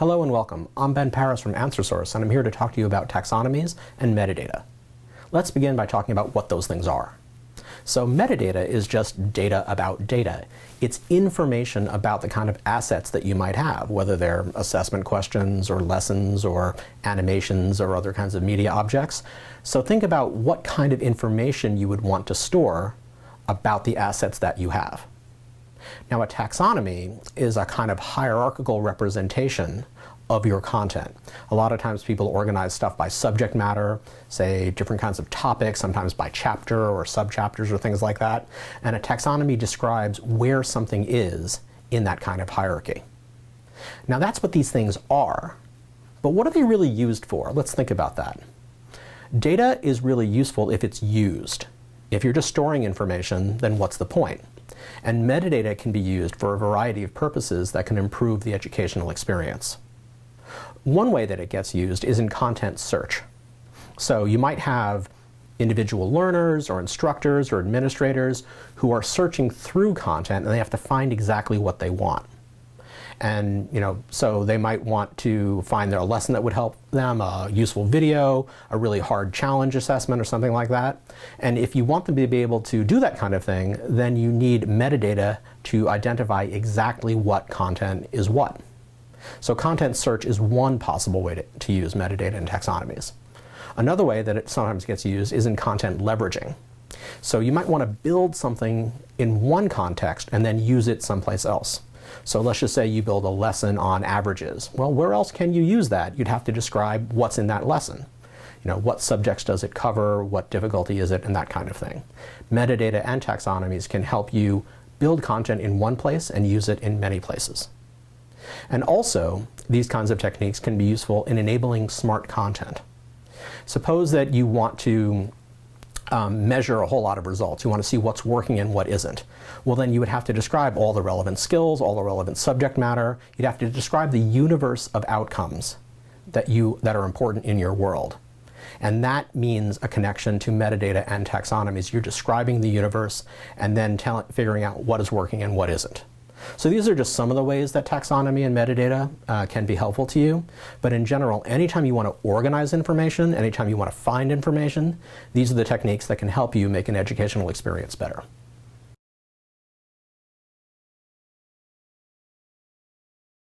Hello and welcome. I'm Ben Paris from AnswerSource, and I'm here to talk to you about taxonomies and metadata. Let's begin by talking about what those things are. So metadata is just data about data. It's information about the kind of assets that you might have, whether they're assessment questions or lessons or animations or other kinds of media objects. So think about what kind of information you would want to store about the assets that you have. Now, a taxonomy is a kind of hierarchical representation of your content. A lot of times people organize stuff by subject matter, say different kinds of topics, sometimes by chapter or subchapters or things like that. And a taxonomy describes where something is in that kind of hierarchy. Now, that's what these things are. But what are they really used for? Let's think about that. Data is really useful if it's used. If you're just storing information, then what's the point? And metadata can be used for a variety of purposes that can improve the educational experience. One way that it gets used is in content search. So you might have individual learners or instructors or administrators who are searching through content, and they have to find exactly what they want. And so they might want to find a lesson that would help them, a useful video, a really hard challenge assessment or something like that. And if you want them to be able to do that kind of thing, then you need metadata to identify exactly what content is what. So content search is one possible way to use metadata in taxonomies. Another way that it sometimes gets used is in content leveraging. So you might want to build something in one context and then use it someplace else. So let's just say you build a lesson on averages. Well, where else can you use that? You'd have to describe what's in that lesson. What subjects does it cover, what difficulty is it, and that kind of thing. Metadata and taxonomies can help you build content in one place and use it in many places. And also, these kinds of techniques can be useful in enabling smart content. Suppose that you want to measure a whole lot of results. You want to see what's working and what isn't. Well, then you would have to describe all the relevant skills, all the relevant subject matter. You'd have to describe the universe of outcomes that are important in your world. And that means a connection to metadata and taxonomies. You're describing the universe and then figuring out what is working and what isn't. So these are just some of the ways that taxonomy and metadata can be helpful to you. But in general, anytime you want to organize information, anytime you want to find information, these are the techniques that can help you make an educational experience better.